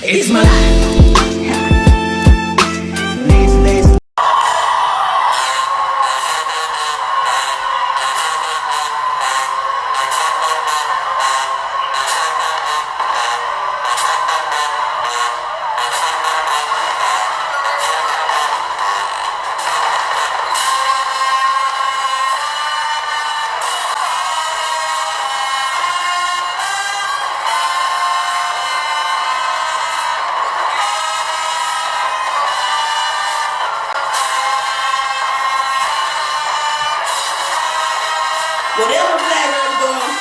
It's my life. Whatever flag I'm doing.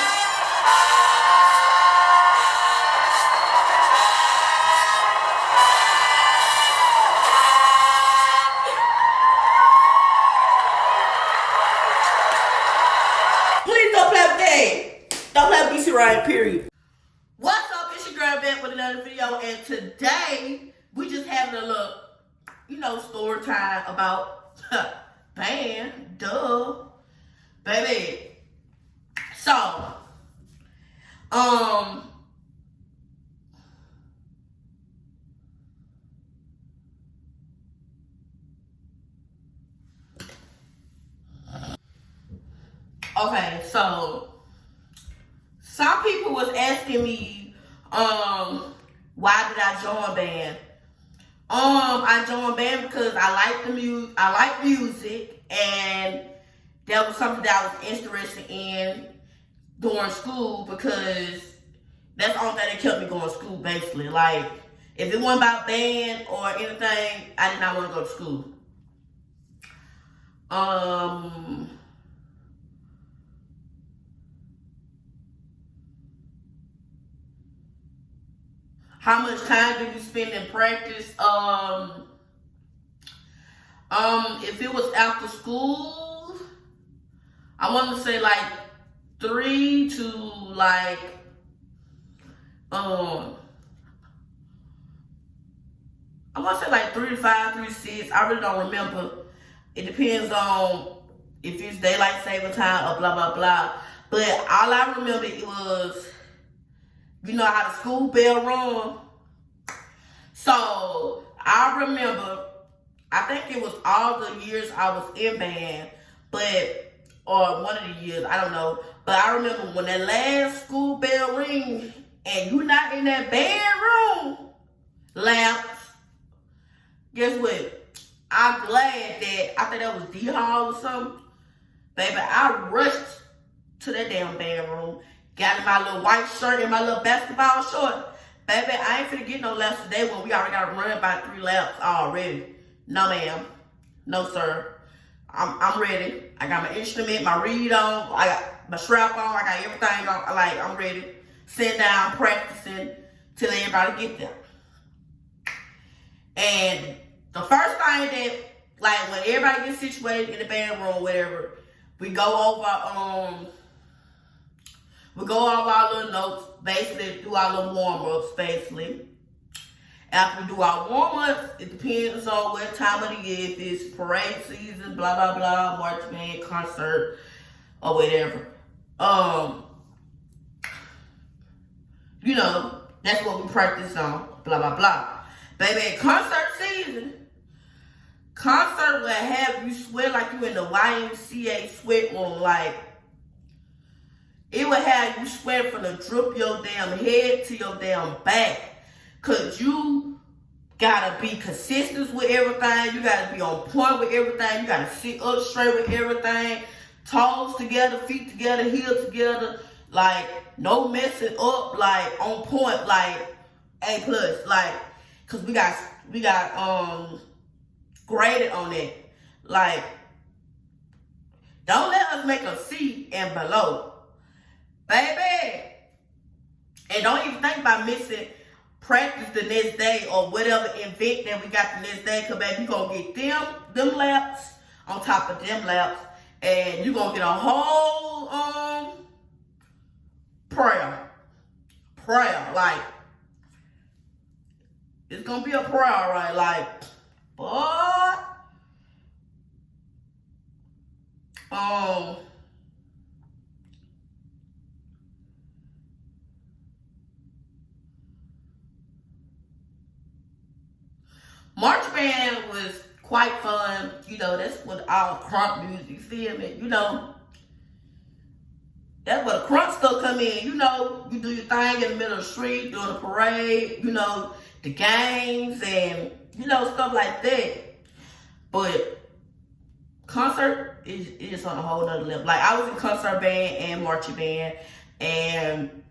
Please don't play with that. Don't play with BC Ryan, period. What's up? It's your girl back with another video, and today we just having a little, story time about band, duh, baby. So, okay, so some people was asking me, why did I join band? I joined band because I like music, and that was something that I was interested in during school, because that's the only thing that kept me going to school, basically. Like, if it wasn't about band or anything, I did not want to go to school. How much time do you spend in practice? If it was after school, I want to say like 3 to like, I want to say like 3 to 5, 3 to 6. I really don't remember. It depends on if it's daylight saving time or blah, blah, blah. But all I remember, it was, you know how the school bell rung? So I remember, I think it was all the years I was in band, or one of the years, I don't know. But I remember when that last school bell ring and you not in that band room, lamps, guess what? I'm glad that, I think that was D-Hall or something. Baby, I rushed to that damn band room, got in my little white shirt and my little basketball short. Baby, I ain't finna get no laps today when we already got to run about 3 laps already. No, ma'am. No, sir. I'm ready. I got my instrument, my reed on, I got my strap on, I got everything on. Like, I'm ready. Sit down, practicing till everybody get there. And the first thing that, like, when everybody gets situated in the band room, whatever, we go over our little notes, basically do our little warm-ups, basically. After we do our warm-ups, it depends on what time of the year, if it's parade season, blah, blah, blah, march band, concert, or whatever. That's what we practice on, blah, blah, blah. Baby, concert season, concert will have you sweat like you in the YMCA sweat room, like, it will have you sweat from the drip your damn head to your damn back. Cause you gotta be consistent with everything. You gotta be on point with everything. You gotta sit up straight with everything. Toes together, feet together, heels together. Like, no messing up, like, on point, like, A+. Like, cause we got graded on that. Like, don't let us make a C and below. Baby. And don't even think about missing practice the next day or whatever event that we got the next day. Cause baby, you gonna get them laps on top of them laps. And you gonna get a whole prayer. Like, it's gonna be a prayer, right? Like, but band was quite fun. You know, that's what all crunk music, you feel me? You know, that's where the crunk stuff come in. You know, you do your thing in the middle of the street, doing a parade, you know, the games and, you know, stuff like that. But concert is on a whole nother level. Like, I was in concert band and marching band, and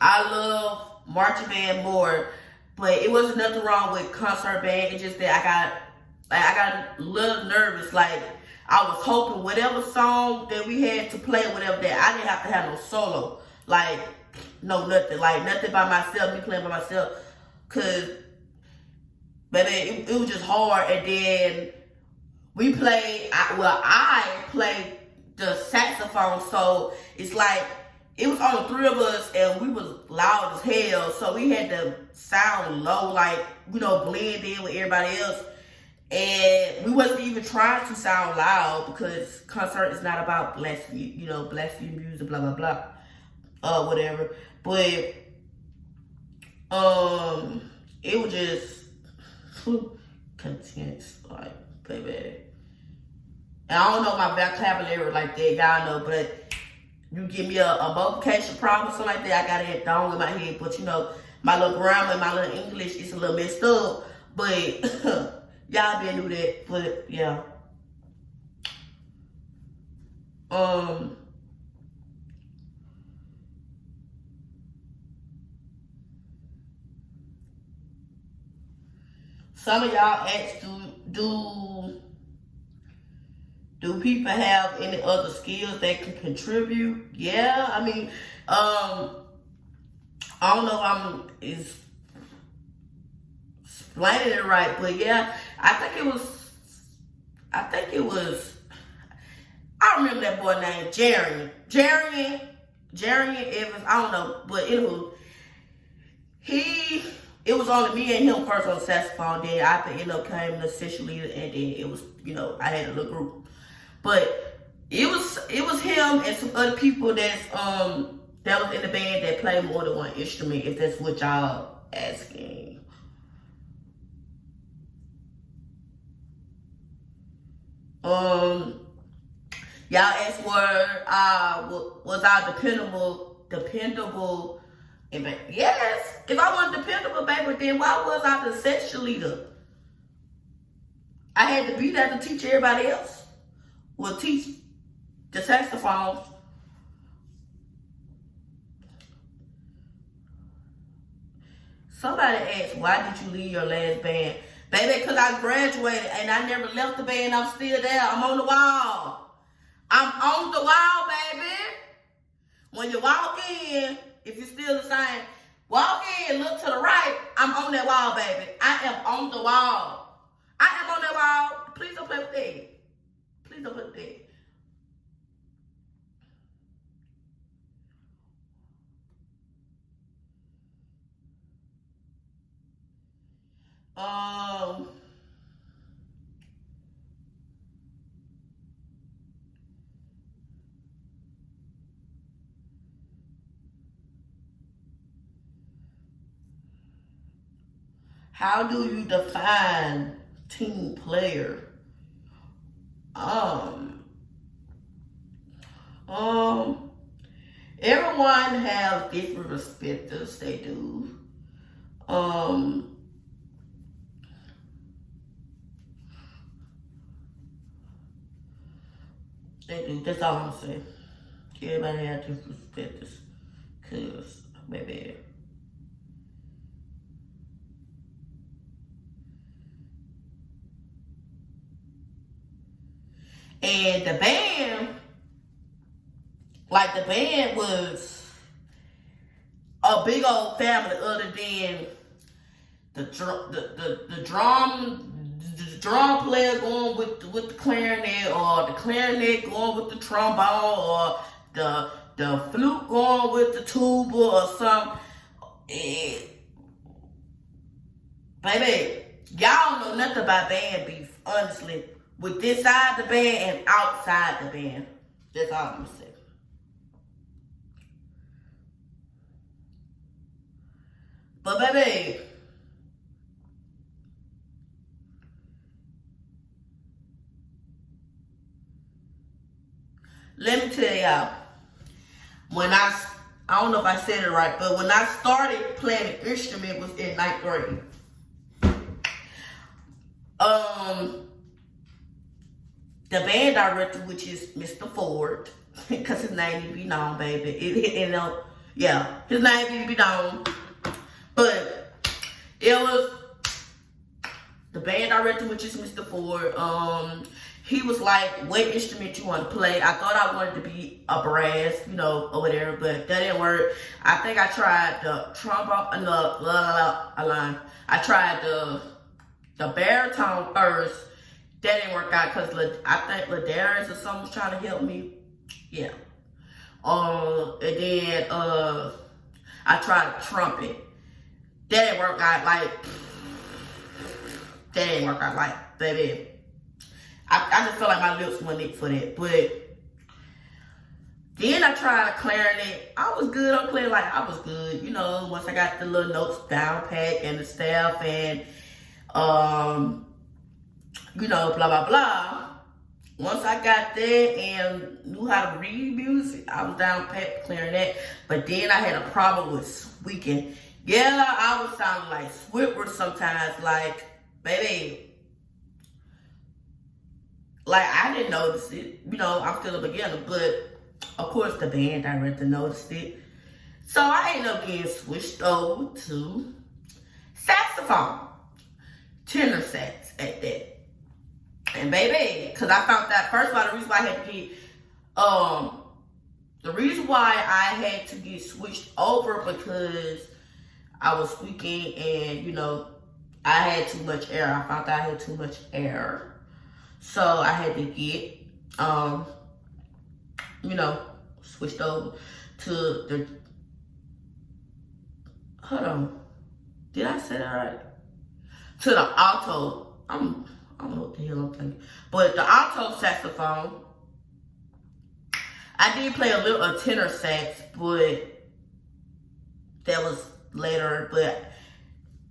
I love marching band more, but it wasn't nothing wrong with concert band. It's just that I got a little nervous. Like, I was hoping whatever song that we had to play, whatever that, I didn't have to have no solo. Like, no nothing. Like, nothing by myself, me playing by myself. Cause, baby, it was just hard. And then we played, I played the saxophone, so it's like, it was only 3 of us, and we was loud as hell, so we had to sound low, like, you know, blend in with everybody else. And we wasn't even trying to sound loud, because concert is not about blasphemy, you know, blasphemy music, blah, blah, blah, whatever. But, it was just contense, like, baby. And I don't know my vocabulary like that, y'all know, but you give me a multiplication problem or something like that, I got it down in my head. But, you know, my little grammar and my little English is a little messed up. But y'all been do that. But, yeah. Some of y'all asked, do people have any other skills that can contribute? Yeah, I mean, I don't know if I'm explaining it right, but yeah, I think it was, I remember that boy named Jerry Evans, I don't know, but anywho, it was only me and him first on saxophone, then I ended up became the session leader, and then it was, you know, I had a little group. But it was him and some other people that was in the band that played more than one instrument, if that's what y'all asking. Y'all asked was I dependable? Yes. If I wasn't dependable, baby, then why was I the session leader? I had to be there to teach everybody else. Will teach the saxophone. Somebody asked, why did you leave your last band? Baby, because I graduated and I never left the band. I'm still there. I'm on the wall. I'm on the wall, baby. When you walk in, if you're still the same, walk in, look to the right. I'm on that wall, baby. I am on the wall. I am on that wall. Please don't play with that. Please don't play with that. How do you define team player? Everyone has different perspectives, they do. They do, that's all I'm saying. Everybody has different perspectives, cause, baby. And the band was a big old family, other than the drum player going with the clarinet, or the clarinet going with the trombone, or the flute going with the tuba or something. Baby, y'all know nothing about band beef, honestly. With this side of the band and outside the band. That's all I'm gonna say. But baby, let me tell y'all, when I don't know if I said it right, but when I started playing an instrument was in 9th grade. The band director, which is Mr. Ford, because his name need to be known, baby. Yeah, his name need to be known. But it was the band director, which is Mr. Ford. He was like, what instrument you want to play? I thought I wanted to be a brass, or whatever, but that didn't work. I think I tried the trombone, I tried the baritone first. That didn't work out because I think Ladarius or someone was trying to help me. Yeah. And then I tried the trumpet. That didn't work out baby. I just felt like my lips weren't it for that. But then I tried clarinet. I was good on clarinet. I was good. Once I got the little notes down pat and the staff and, blah, blah, blah. Once I got there and knew how to read music, I was down pat clarinet. But then I had a problem with squeaking. Yeah, I was sounding like Squidward sometimes. Baby. I didn't notice it. I'm still a beginner, but of course the band director noticed it. So I ended up getting switched over to saxophone. Tenor sax at that. And baby, because I found that, first of all, the reason why I had to get switched over because I was squeaking and, I had too much air. I found that I had too much air. So I had to get, switched over to the, hold on. Did I say that right? To the alto. I don't know what the hell I'm thinking. But the alto saxophone, I did play a tenor sax, but that was later. But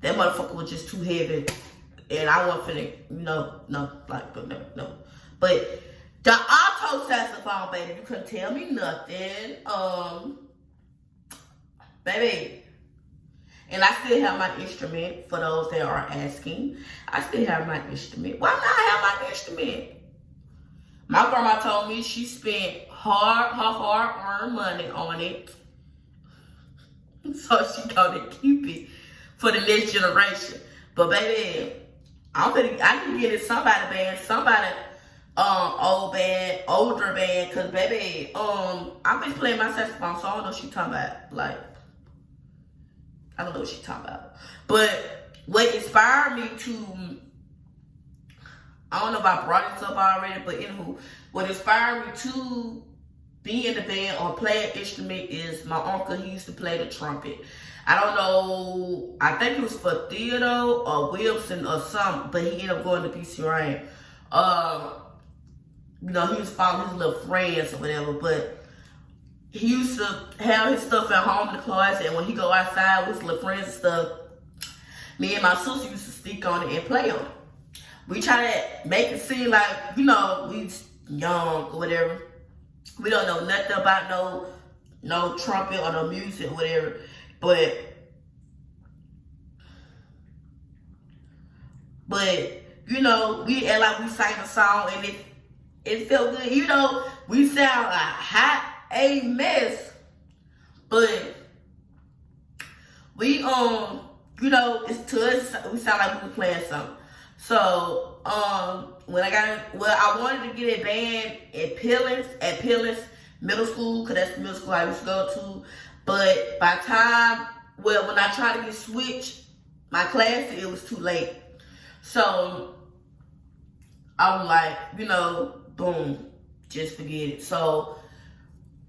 that motherfucker was just too heavy. And I wasn't finna, no. But the alto saxophone, baby, you couldn't tell me nothing. Baby. And I still have my instrument, for those that are asking. I still have my instrument. Why not have my instrument? My grandma told me she spent her hard-earned money on it. So she gonna keep it for the next generation. But baby, I can get it somebody band, older band, cause baby, I've been playing my saxophone, so I don't know what she talking about. I don't know what she talking about. But what inspired me to, I don't know if I brought this up already, but anywho, what inspired me to be in the band or play an instrument is my uncle. He used to play the trumpet. I don't know, I think it was for Theodore or Wilson or something, but he ended up going to BC Rain. He was following his little friends or whatever, but he used to have his stuff at home in the closet, and when he go outside with his little friends and stuff, me and my sister used to stick on it and play on it. We try to make it seem like, we young or whatever. We don't know nothing about no trumpet or no music or whatever. But we act like we sang a song and it felt good. We sound hot a mess. But we it's to us, we sound like we were playing something. So when I wanted to get a band at Pillins Middle School, because that's the middle school I used to go to. But by when I tried to get switched, my class, it was too late. So I was like, boom, just forget it. So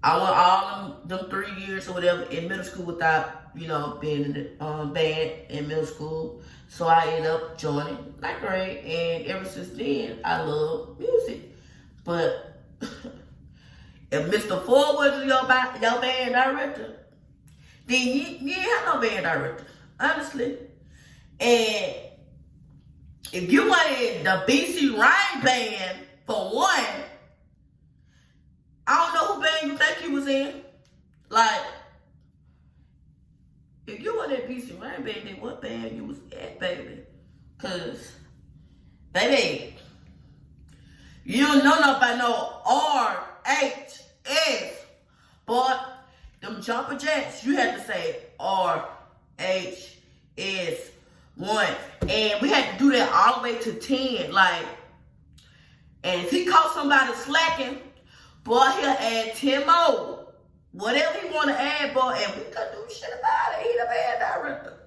I went all them 3 years or whatever in middle school without, being in the band in middle school. So I ended up joining 9th grade, and ever since then, I love music. But if Mr. Ford was your band director, then you ain't have no band director, honestly. And if you wanted the BC Ryan band, for one, I don't know who band you think you was in. Like, if you were that BC Rain band, then what band you was at, baby? Cause, baby, you don't know nothing about no RHS. But them jumper jacks, you had to say RHS1. And we had to do that all the way to 10. Like, and if he caught somebody slacking, boy, he'll add 10 more. Whatever he want to add, boy, and we couldn't do shit about it. He the band director.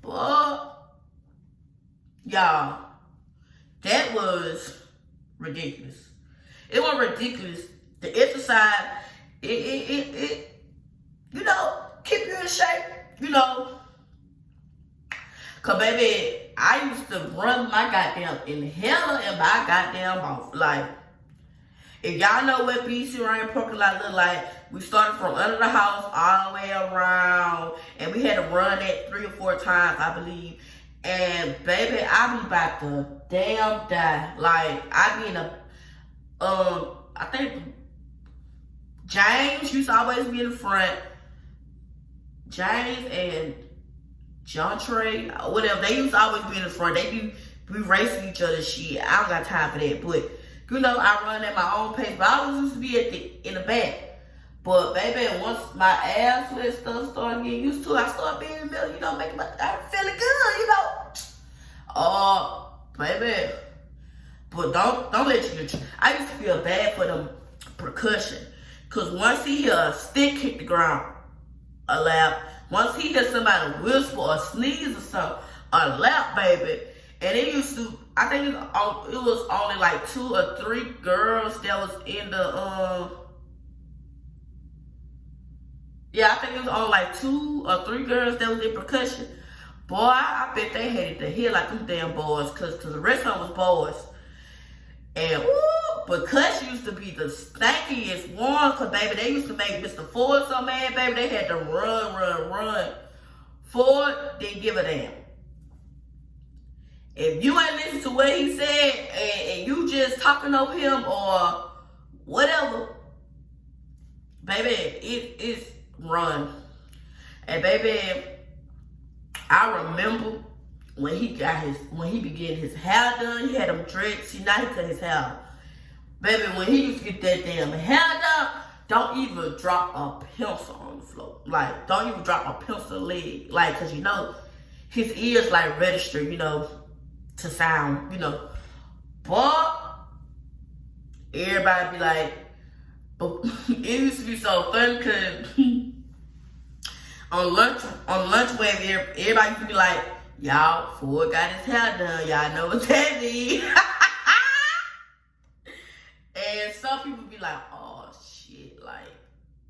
But, y'all, that was ridiculous. It was ridiculous. The exercise, it you know, keep you in shape, you know. Cause baby, I used to run my goddamn inhaler in my goddamn mouth. Like, if y'all know what BC Rain parking lot look like, we started from under the house all the way around, and we had to run it 3 or 4 times, I believe. And baby, I be about to damn die. Like, I be in a, I think James used to always be in the front. James and John Trey, whatever, they used to always be in the front. They be racing each other shit. I don't got time for that. But, you know, I run at my own pace. But I always used to be in the back. But, baby, once my ass and stuff started getting used to it, I started being in the middle, you know, I'm feeling good, you know. Baby. But don't let you, I used to feel bad for them percussion. Because once he hear a stick hit the ground, a lap, once he hear somebody whisper or sneeze or something, a lap, baby. And it used to, I think it was only like 2 or 3 girls that was in the, yeah, I think it was only like 2 or 3 girls that was in percussion. Boy, I bet they hated to hear like them damn boys, cause the rest of them was boys. And percussion used to be the stankiest one, cause baby, they used to make Mr. Ford so mad, baby, they had to run. Ford didn't give a damn. If you ain't listen to what he said, and you just talking over him or whatever, baby, it's run. And baby, I remember when he began his hair done, he had them dreads. See, now he cut his hair. Baby, when he used to get that damn hair done, don't even drop a pencil on the floor. Like, don't even drop a pencil leg. Like, cause you know, his ears like register, you know, to sound, you know. But everybody be like, it used to be so fun cause on lunch wave, everybody used to be like, y'all, Ford got his hair done. Y'all know what that means. And some people be like, oh shit, like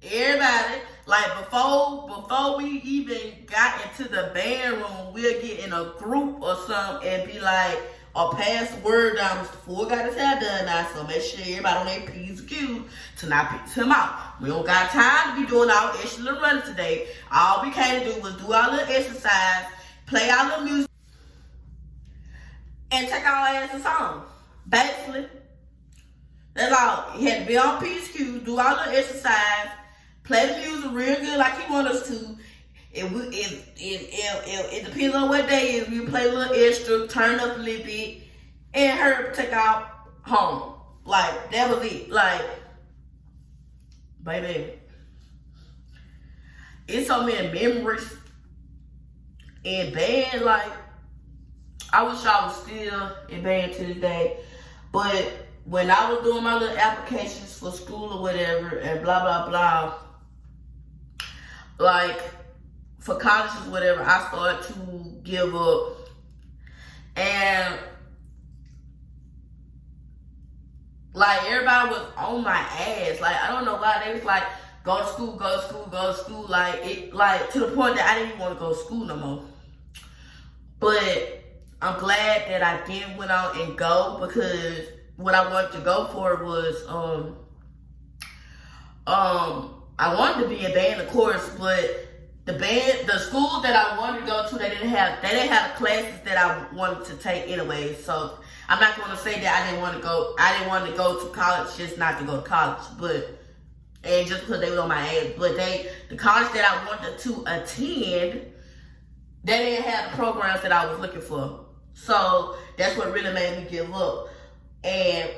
everybody, like before we even got into the band room, we'll get in a group or something and be like, or pass the word down, Mr. Ford got his hair done now, so make sure everybody on their P's and Q's to not pick him out. We don't got time to be doing our extra little running today. All we came to do was do our little exercise, play our little music, and take our asses home. Basically, that's all. He had to be on P's and Q's, do our little exercise, play the music real good like he want us to. It depends on what day it is. We play a little extra, turn up a little bit, and her take out home. Like, that was it. Like, baby, it's so many memories in band. Like, I wish I was still in band to this day. But when I was doing my little applications for school or whatever, and blah, blah, blah, like, for colleges, whatever, I started to give up. And like, everybody was on my ass. Like, I don't know why. They was like, go to school, go to school, go to school. Like, it, like, to the point that I didn't even want to go to school no more. But I'm glad that I did went out and go, because what I wanted to go for was I wanted to be a band, of course, but the school that I wanted to go to, they didn't have the classes that I wanted to take anyway. So I'm not going to say that I didn't want to go to college just not to go to college, and just because they were on my ass. But the college that I wanted to attend, they didn't have the programs that I was looking for. So that's what really made me give up. And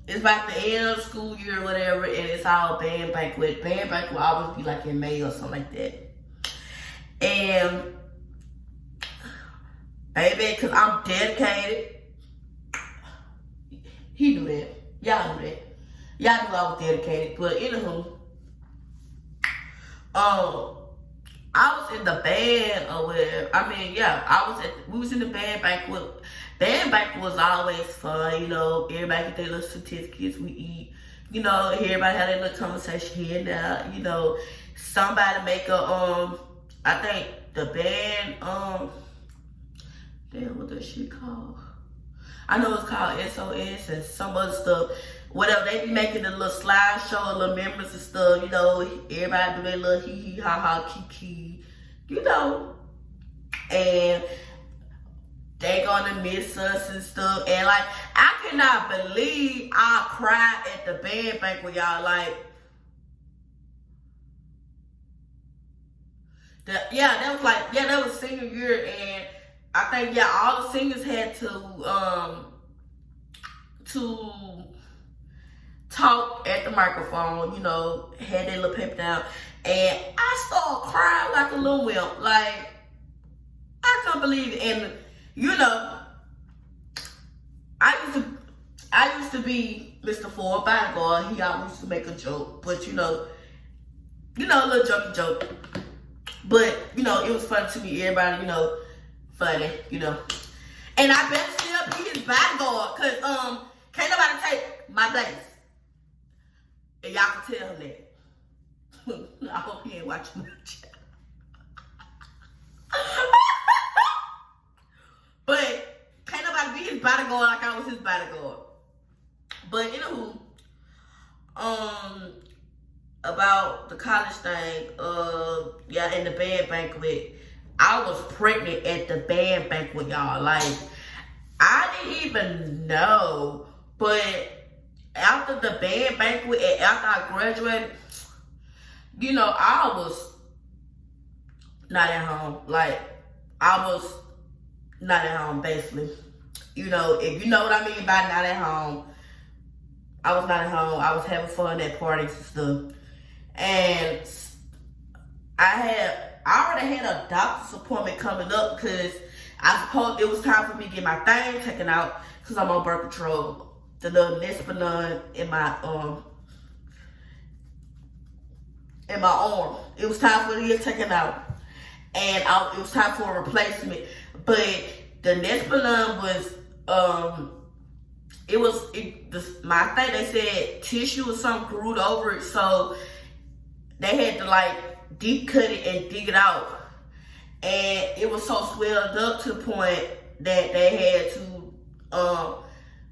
it's like the end of the school year or whatever, and it's all band banquet. Band banquet will always be like in May or something like that. And baby, because I'm dedicated. He knew that. Y'all knew that. Y'all knew I was dedicated. But anywho, I was in the band or whatever. I mean, yeah, we was in the band banquet. Band banquet was always fun, you know. Everybody get their little certificates, we eat. You know, everybody had their little conversation here and there. You know, somebody make a, I think the band, damn, what that shit called? I know it's called SOS and some other stuff. Whatever, they be making a little slideshow, little memories and stuff, you know. Everybody do their little hee-hee, ha-ha, kiki, you know. And they gonna miss us and stuff. And like, I cannot believe I cried at the band banquet, y'all. Like, that was senior year, and I think, all the singers had to talk at the microphone, you know, had their little paper down. And I started crying like a little wimp. Like, I can't believe it. And you know, I used to be Mr. Ford bodyguard. He always used to make a joke, but you know, a little jokey joke. But you know, it was funny to me. Everybody, you know, funny, you know. And I better still be his bodyguard, cause can't nobody take my place. And y'all can tell him that. I hope he ain't watching my chat. But can't nobody be his bodyguard like I was his bodyguard. But anywho, about the college thing, in the band banquet, I was pregnant at the band banquet, y'all. Like, I didn't even know, but after the band banquet and after I graduated, you know, I was not at home. Like, I was not at home, basically. You know, if you know what I mean by not at home, I was not at home. I was having fun at parties and stuff. And I already had a doctor's appointment coming up because it was time for me to get my thing taken out because I'm on birth control. The little Nespanon in my arm. It was time for it to get taken out. And it was time for a replacement. But the Nespanon was, my thing, they said tissue or something grew over it, so they had to like deep cut it and dig it out. And it was so swelled up to the point that they had to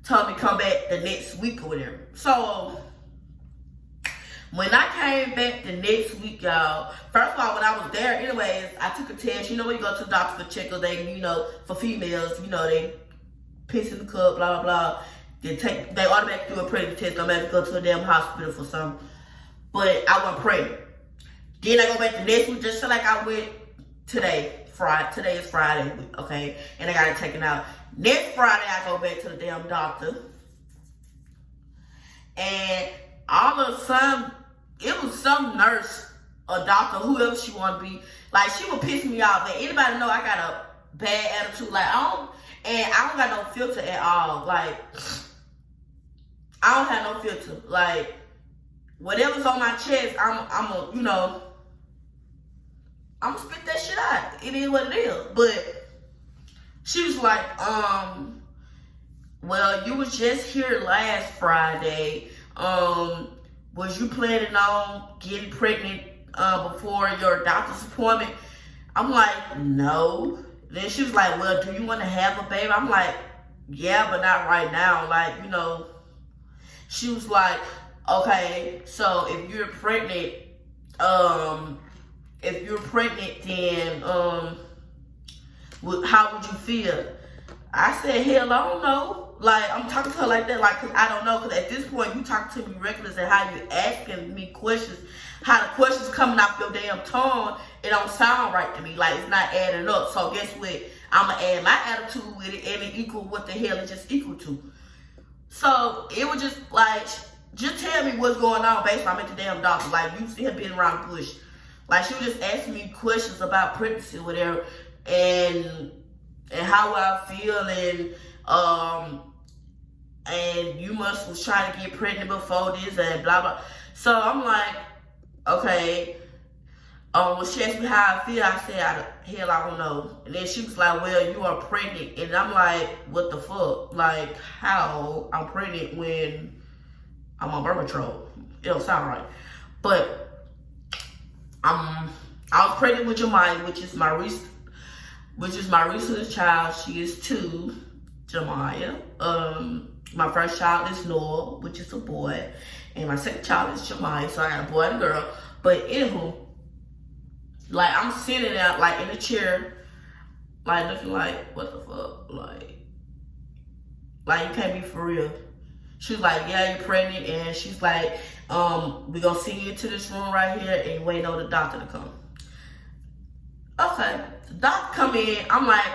tell me come back the next week or whatever. So when I came back the next week, y'all, first of all, when I was there anyways, I took a test. You know, when you go to the doctor for checkup, they, you know, for females, you know, they piss in the cup, blah, blah, blah. They automatically do a pregnancy test. I'm going to go to a damn hospital for something. But I wasn't pregnant. Then I go back the next week, just like I went today. Today is Friday, okay? And I got it taken out. Next Friday, I go back to the damn doctor. And all of a sudden, it was some nurse, a doctor, whoever she want to be. Like, she would piss me off. And anybody know I got a bad attitude. Like, I don't got no filter at all. Like, I don't have no filter. Like, whatever's on my chest, I'm gonna spit that shit out. It is what it is. But she was like, well, you was just here last Friday. Was you planning on getting pregnant before your doctor's appointment? I'm like, no. Then she was like, well, do you want to have a baby? I'm like, yeah, but not right now. Like, you know, she was like, okay, so if you're pregnant, if you're pregnant, then how would you feel? I said, hell, I don't know. Like, I'm talking to her like that, like, cause I don't know. Cause at this point, you talking to me reckless and how you asking me questions, how the questions coming off your damn tongue, it don't sound right to me. Like, it's not adding up. So guess what? I'm gonna add my attitude with it, and it equal what the hell it just equal to. So it was just like, just tell me what's going on based on I'm at the damn doctor. Like, you see her being around the bush. Like, she was just asking me questions about pregnancy or whatever, and how I feel, and you must was trying to get pregnant before this and blah blah. So I'm like, okay. When she asked me how I feel, I said, hell, I don't know. And then she was like, well, you are pregnant. And I'm like, what the fuck? Like, how I'm pregnant when I'm on birth control? It don't sound right. But I was pregnant with Jemiah, which is my recentest child. She is 2, Jemiah. My first child is Noah, which is a boy. And my second child is Jemiah. So I got a boy and a girl. But anywho, like, I'm sitting there, like, in the chair, like, looking like, what the fuck? Like, you can't be for real. She was like, yeah, you're pregnant. And she's like, we're going to send you into this room right here and waiting on the doctor to come. Okay. The doctor come in. I'm like,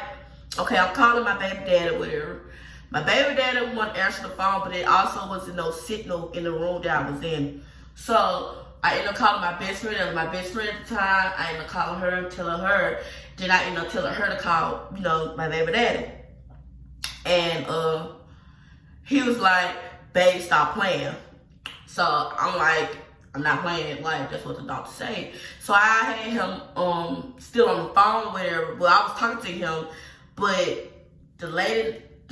okay, I'm calling my baby daddy, whatever. My baby daddy wouldn't answer the phone, but it also wasn't no signal in the room that I was in. So I ended up calling my best friend. That was my best friend at the time. I ended up calling her and telling her. Then I ended up telling her to call, my baby daddy. And he was like, babe, stop playing. So I'm like, I'm not playing. Like, that's what the doctor said. So I had him still on the phone with her. Well, I was talking to him, but the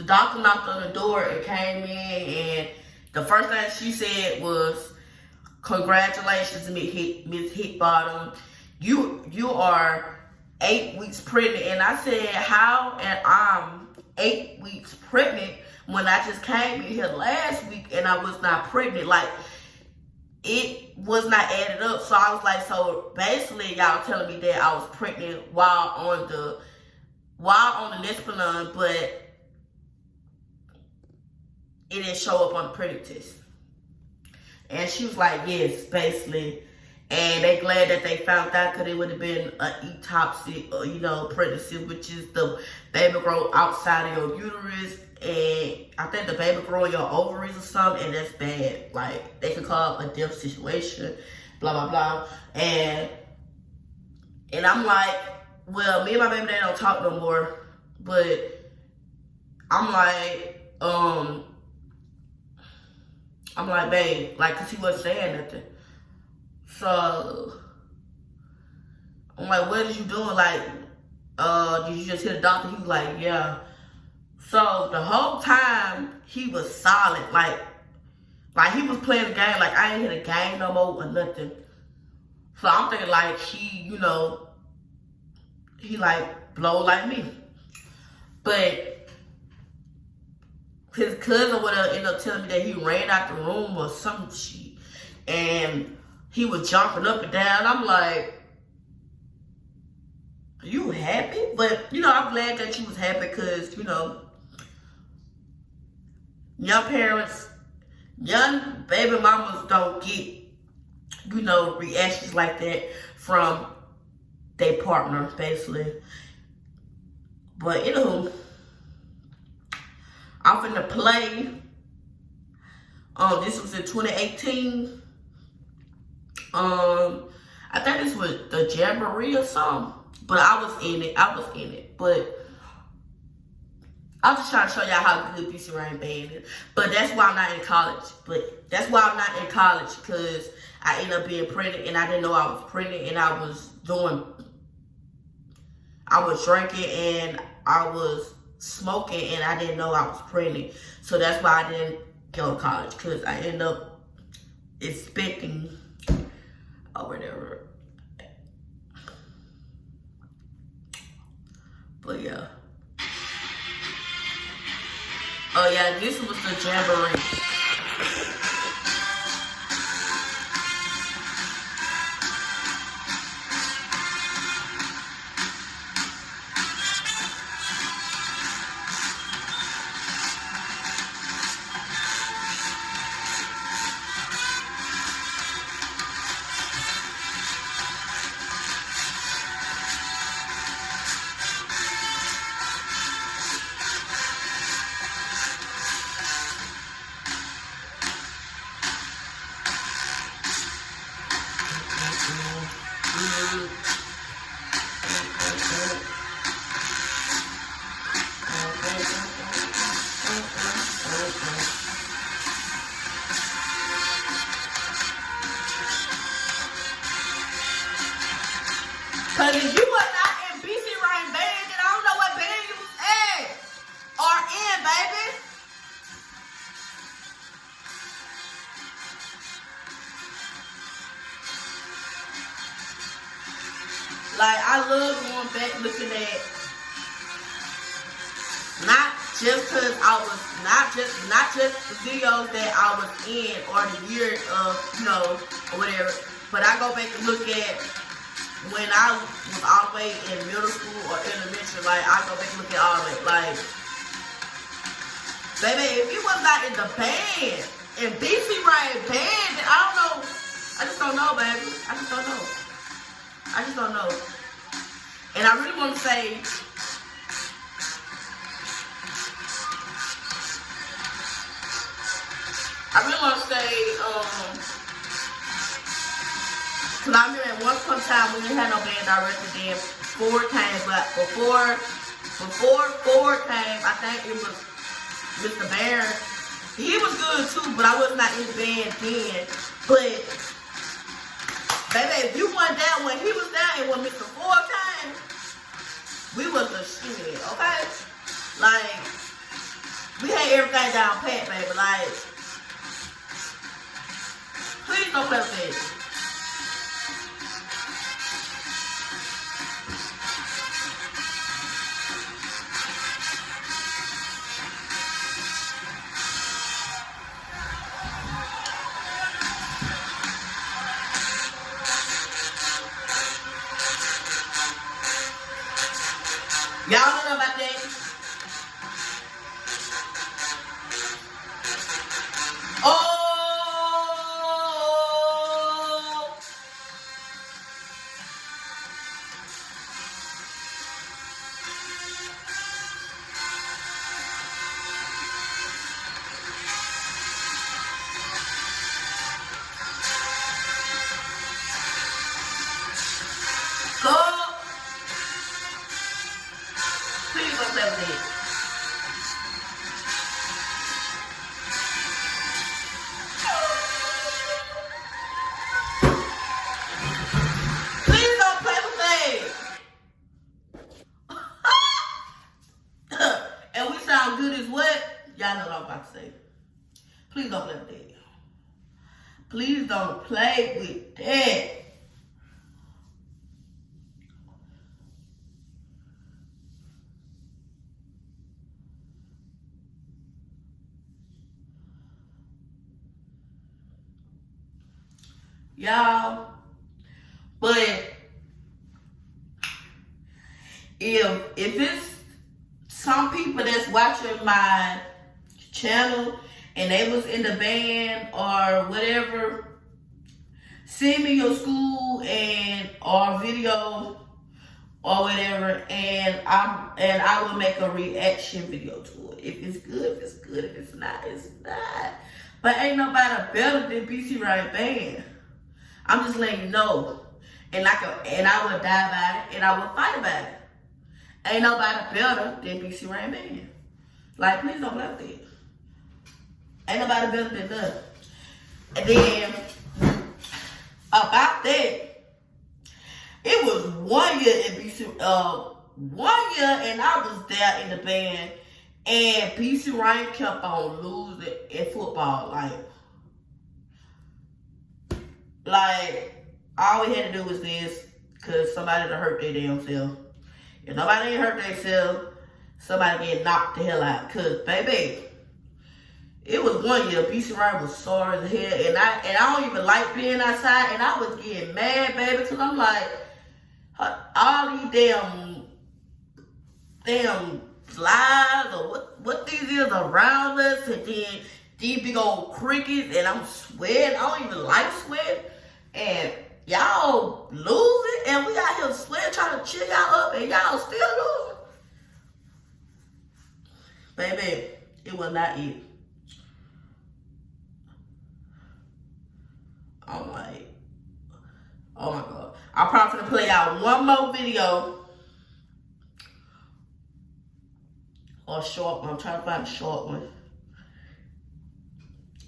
doctor knocked on the door and came in, and the first thing she said was, congratulations, Miss Hickbottom. You are 8 weeks pregnant. And I said, how am I 8 weeks pregnant when I just came in here last week and I was not pregnant? Like, it was not added up. So I was like, so basically y'all telling me that I was pregnant while on the Nespelon, but it didn't show up on the pregnancy test. And she was like, yes, basically. And they glad that they found out, because it would have been an ectopic, pregnancy, which is the baby grow outside of your uterus. And I think the baby grow in your ovaries or something, and that's bad. Like, they could call it a death situation, blah, blah, blah. And I'm like, well, me and my baby daddy don't talk no more. But I'm like, babe, like, cause he wasn't saying nothing. So I'm like, what are you doing? Like, did you just hit the doctor? He was like, yeah. So the whole time he was solid, like he was playing the game. Like, I ain't hit a game no more or nothing. So I'm thinking like he like blow like me. But his cousin would have ended up telling me that he ran out the room or some shit. And he was jumping up and down. I'm like, are you happy? But, I'm glad that you was happy because, young parents, young baby mamas don't get, reactions like that from their partner, basically. But, I'm finna play. This was in 2018. I think this was the Jamboree or something. But I was in it. But I'm just trying to show y'all how good BC Rain Band is. But that's why I'm not in college. Because I ended up being pregnant and I didn't know I was pregnant, and I was drinking and I was smoking and I didn't know I was pregnant. So that's why I didn't go to college, because I ended up expecting or whatever. But yeah. Oh yeah, this was the Jamboree. love going back looking at not just because I was not just the videos that I was in or the years of, or whatever, but I go back and look at when I was all the way in middle school or elementary. Like, I go back and look at all of it. Like, baby, if you was not in the band, in BC Rain band, then I don't know. I just don't know, baby. I just don't know. I just don't know. And I really want to say, cause I remember at one time we didn't have no band director then. Ford came, but before Ford came, I think it was Mr. Barron. He was good too, but I was not in the band then. But baby, if you weren't down when he was down and when Mr. Ford came, we was the shit, okay? Like, we had everything down pat, baby. Like, please don't play with that. Y'all don't know about that? Oh! Go! Please don't play with it. Please don't play with that. And we sound good as what? Y'all know what I'm about to say. Please don't play with that. Please don't play with that. Y'all, but if it's some people that's watching my channel and they was in the band or whatever, send me your school and or video or whatever, and I will make a reaction video to it. If it's good, it's good. If it's not, it's not. But ain't nobody better than BC Rain Band. I'm just letting you know. And I will die by it, and I will fight about it. Ain't nobody better than BC Rain Band. Like, please don't play with it. Ain't nobody better than us. And then, about that, it was 1 year in BC, 1 year, and I was there in the band, and BC Rain kept on losing in football. Like, all we had to do was this, because somebody done hurt their damn self. If nobody ain't hurt themselves, somebody get knocked the hell out. Because, baby, it was 1 year. BC Rain was sore as hell, and I don't even like being outside, and I was getting mad, baby, because I'm like, all these damn flies, or what these is around us, and then these big old crickets, and I'm sweating. I don't even like sweating. And y'all losing, and we out here sweating, trying to cheer y'all up, and y'all still losing. Baby, it was not it. I'm like, oh my God. I'm probably gonna play out one more video. Or a short one. I'm trying to find a short one.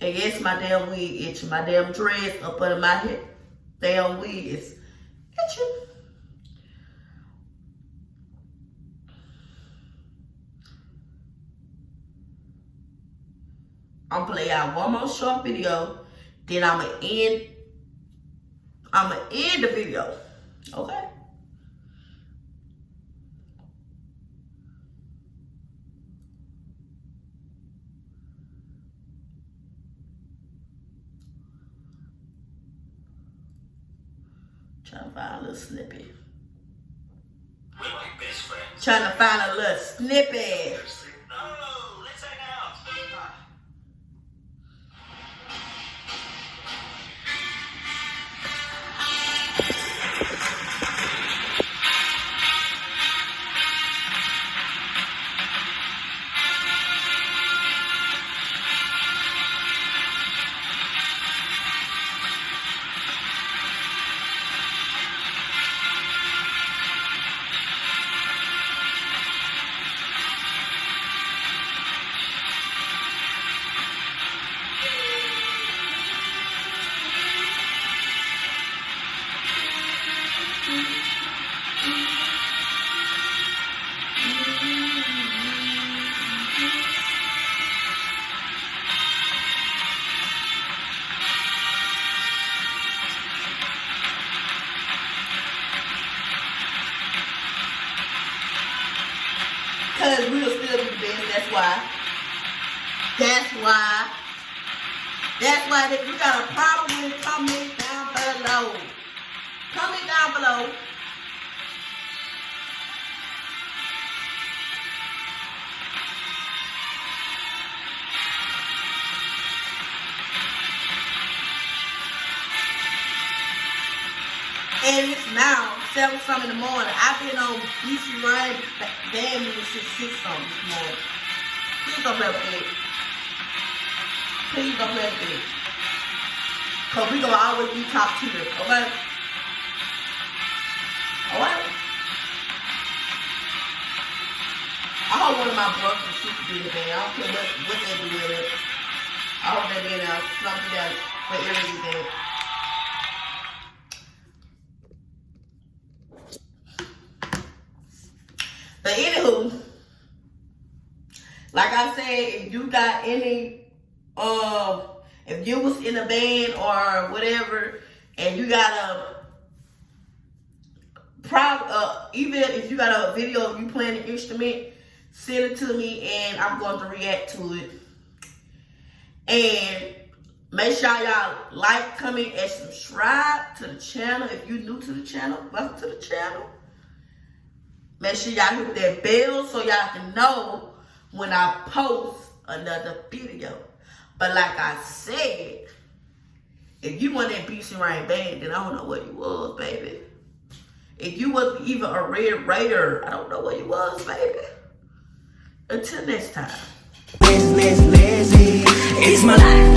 And yes, my damn wig itching. My damn dress up under my head. Damn wig is itching. I'm gonna play out one more short video. Then I'm gonna end the video. Okay? Trying to find a little snippet. We're like best friends. Trying to find a little snippet. No, let's hang out. Because we'll still be the best. That's why. That's why. That's why. If you got a problem, comment down below. Comment down below. And it's now 7-something in the morning. I've been on BC Ryan damn near since 6-something this morning. Please don't play with it. Please don't play with it. Because we going to always be top tier, okay? Alright? I hope one of my brothers and sisters do the band. I don't care what they do with it. I hope they be something that for everything. But anywho, like I said, if you got any, if you was in a band or whatever, and you got even if you got a video of you playing an instrument, send it to me and I'm going to react to it. And make sure y'all like, comment, and subscribe to the channel. If you're new to the channel, welcome to the channel. Make sure y'all hit that bell so y'all can know when I post another video. But like I said, if you want that BC Rain band, then I don't know what you was, baby. If you wasn't even a Red Raider, I don't know what you was, baby. Until next time. It's my life.